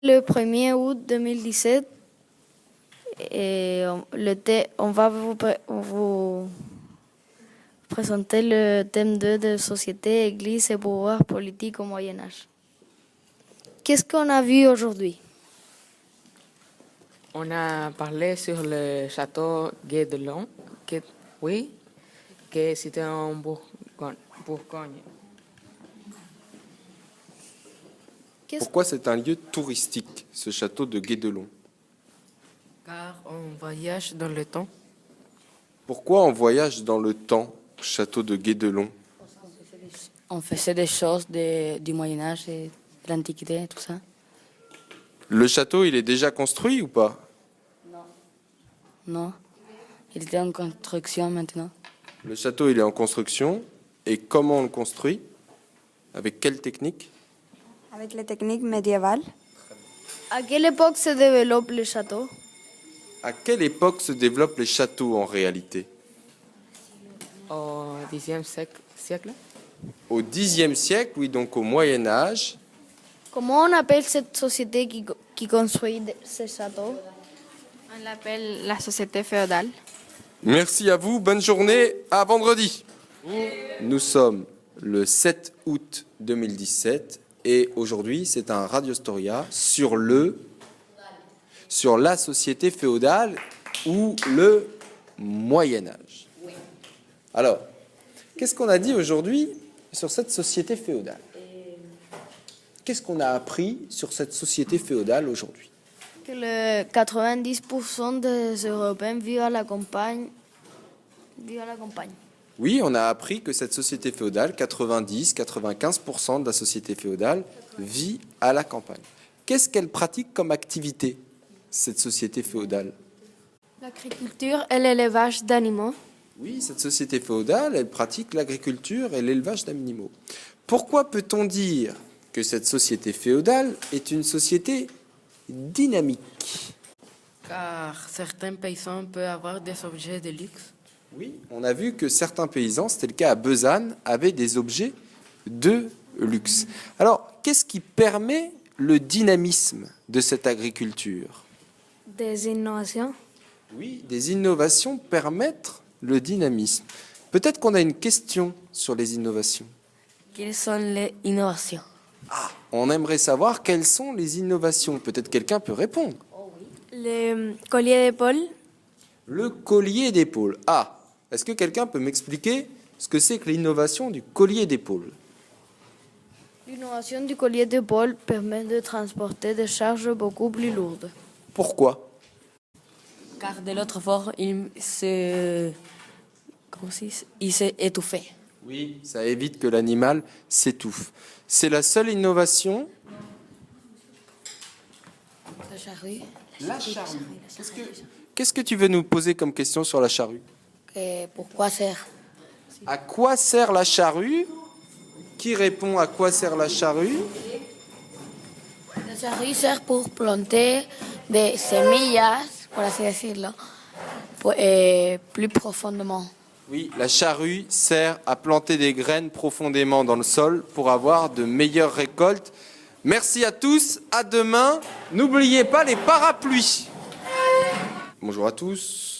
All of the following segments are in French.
Le 1er août 2017, on va vous présenter le thème 2 de société, église et pouvoir politique au Moyen Âge. Qu'est-ce qu'on a vu aujourd'hui? On a parlé sur le château Guédelon, que c'était en Bourgogne. Pourquoi c'est un lieu touristique, ce château de Guédelon? Car on voyage dans le temps. Pourquoi on voyage dans le temps, château de Guédelon? On faisait des choses du Moyen-Âge et de l'Antiquité, tout ça. Le château, il est déjà construit ou pas? Non, il était en construction maintenant. Le château, il est en construction. Et comment on le construit? Avec quelle technique? Avec les techniques médiévales. À quelle époque se développe le château? À quelle époque se développent les châteaux en réalité? Au Xe siècle. Au Xe siècle, oui, donc au Moyen Âge. Comment on appelle cette société qui construit ces châteaux? On l'appelle la société féodale. Merci à vous, bonne journée, à vendredi. Nous sommes le 7 août 2017 et aujourd'hui c'est un Radio Storia sur la société féodale ou le Moyen Âge. Alors, qu'est-ce qu'on a dit aujourd'hui sur cette société féodale? Qu'est-ce qu'on a appris sur cette société féodale aujourd'hui? Que le 90% des Européens vivent à la campagne. Oui, on a appris que cette société féodale, 90-95% de la société féodale, vit à la campagne. Qu'est-ce qu'elle pratique comme activité, cette société féodale? L'agriculture et l'élevage d'animaux. Oui, cette société féodale, elle pratique l'agriculture et l'élevage d'animaux. Pourquoi peut-on dire que cette société féodale est une société dynamique? Car certains paysans peuvent avoir des objets de luxe. Oui, on a vu que certains paysans, c'était le cas à Besanne, avaient des objets de luxe. Alors, qu'est-ce qui permet le dynamisme de cette agriculture? Des innovations. Oui, des innovations permettent le dynamisme. Peut-être qu'on a une question sur les innovations. Quelles sont les innovations? On aimerait savoir quelles sont les innovations. Peut-être quelqu'un peut répondre. Le collier d'épaule. Le collier d'épaule. Est-ce que quelqu'un peut m'expliquer ce que c'est que l'innovation du collier d'épaule? L'innovation du collier d'épaule permet de transporter des charges beaucoup plus lourdes. Pourquoi? Car de l'autre bord, il s'est étouffé. Oui, ça évite que l'animal s'étouffe. C'est la seule innovation. La charrue. La charrue. Qu'est-ce que tu veux nous poser comme question sur la charrue? Pourquoi sert? À quoi sert la charrue? Qui répond à quoi sert la charrue? La charrue sert pour planter des semillas, por así decirlo, plus profondément. Oui, la charrue sert à planter des graines profondément dans le sol pour avoir de meilleures récoltes. Merci à tous, à demain. N'oubliez pas les parapluies. Bonjour à tous.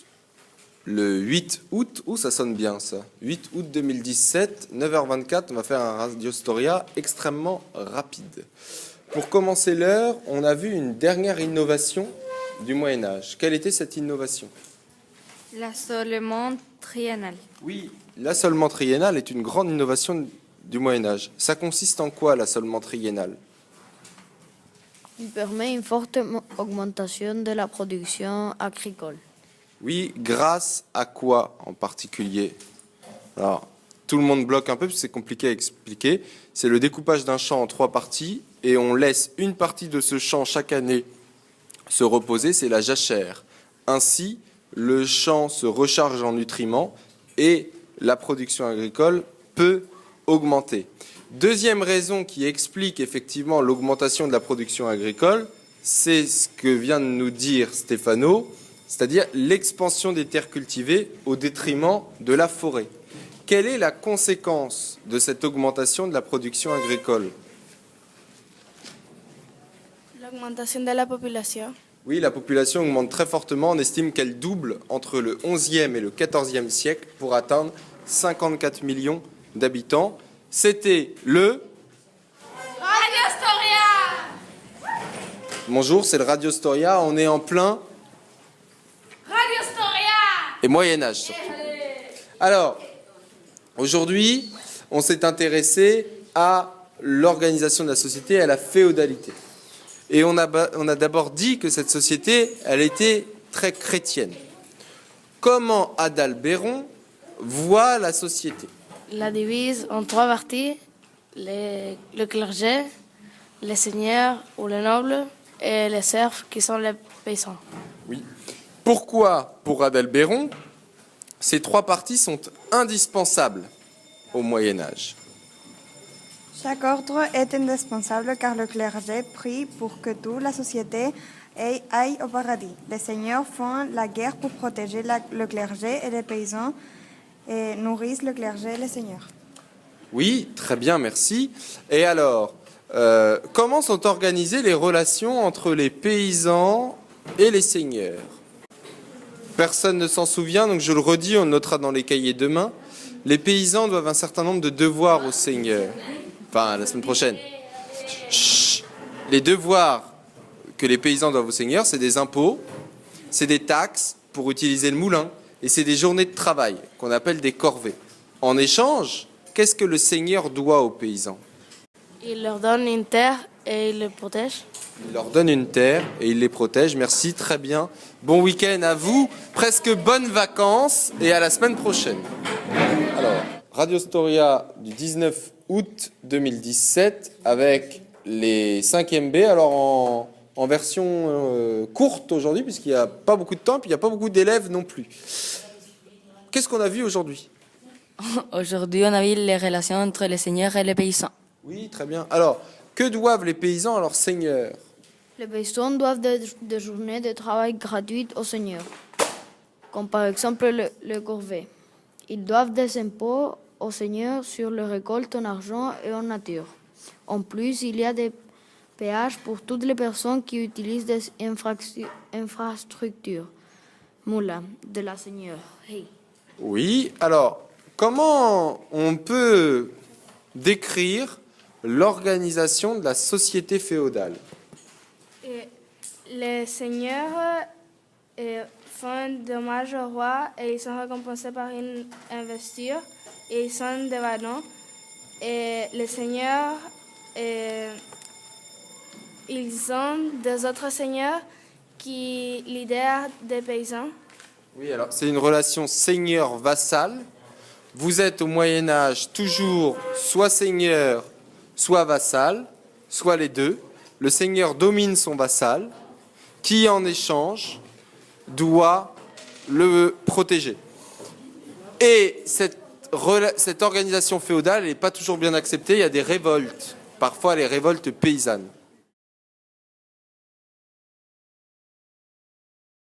Le 8 août, ça sonne bien ça. 8 août 2017, 9h24, on va faire un Radio Storia extrêmement rapide. Pour commencer l'heure, on a vu une dernière innovation du Moyen-Âge. Quelle était cette innovation? L'assolement triennal. Oui, l'assolement triennal est une grande innovation du Moyen-Âge. Ça consiste en quoi, l'assolement triennal? Il permet une forte augmentation de la production agricole. Oui, grâce à quoi en particulier? Alors, tout le monde bloque un peu parce que c'est compliqué à expliquer. C'est le découpage d'un champ en 3 parties et on laisse une partie de ce champ chaque année se reposer, c'est la jachère. Ainsi, le champ se recharge en nutriments et la production agricole peut augmenter. Deuxième raison qui explique effectivement l'augmentation de la production agricole, c'est ce que vient de nous dire Stéphano, c'est-à-dire l'expansion des terres cultivées au détriment de la forêt. Quelle est la conséquence de cette augmentation de la production agricole? L'augmentation de la population. Oui, la population augmente très fortement. On estime qu'elle double entre le 11e et le 14e siècle pour atteindre 54 millions d'habitants. C'était le... Radio Storia. Bonjour, c'est le Radio Storia. On est en plein... Radio Storia. Et Moyen-Âge, surtout. Alors, aujourd'hui, on s'est intéressé à l'organisation de la société et à la féodalité. Et on a d'abord dit que cette société, elle était très chrétienne. Comment Adalbéron voit la société? La divise en 3 parties, le clergé, les seigneurs ou les nobles et les serfs qui sont les paysans. Oui. Pourquoi, pour Adalbéron, ces 3 parties sont indispensables au Moyen-Âge? Chaque ordre est indispensable car le clergé prie pour que toute la société aille au paradis. Les seigneurs font la guerre pour protéger le clergé et les paysans nourrissent le clergé et les seigneurs. Oui, très bien, merci. Et alors, comment sont organisées les relations entre les paysans et les seigneurs? Personne ne s'en souvient, donc je le redis, on le notera dans les cahiers demain. Les paysans doivent un certain nombre de devoirs aux seigneurs. Enfin, la semaine prochaine. Chut. Les devoirs que les paysans doivent aux seigneurs, c'est des impôts, c'est des taxes pour utiliser le moulin, et c'est des journées de travail qu'on appelle des corvées. En échange, qu'est-ce que le seigneur doit aux paysans? Il leur donne une terre et il les protège. Il leur donne une terre et il les protège. Merci, très bien. Bon week-end à vous, presque bonnes vacances et à la semaine prochaine. Alors, Radio Storia du 19 août 2017 avec les 5e B. Alors en version courte aujourd'hui puisqu'il n'y a pas beaucoup de temps puis il n'y a pas beaucoup d'élèves non plus. Qu'est-ce qu'on a vu aujourd'hui? Aujourd'hui, on a vu les relations entre les seigneurs et les paysans. Oui, très bien. Alors, que doivent les paysans à leurs seigneurs? Les paysans doivent des journées de travail gratuites aux seigneurs, comme par exemple le corvée. Ils doivent des impôts aux seigneurs sur les récoltes en argent et en nature. En plus, il y a des péages pour toutes les personnes qui utilisent des infrastructures. Moulin de la seigneur. Hey. Oui, alors, comment on peut décrire l'organisation de la société féodale? Les seigneurs font dommage au roi et ils sont récompensés par une investiture et ils sont des ballons. Et les seigneurs, ils ont des autres seigneurs qui lidèrent des paysans. Oui, alors c'est une relation seigneur-vassal. Vous êtes au Moyen-Âge toujours soit seigneur, soit vassal, soit les deux. Le seigneur domine son vassal, qui en échange doit le protéger. Et cette organisation féodale n'est pas toujours bien acceptée, il y a des révoltes, parfois les révoltes paysannes.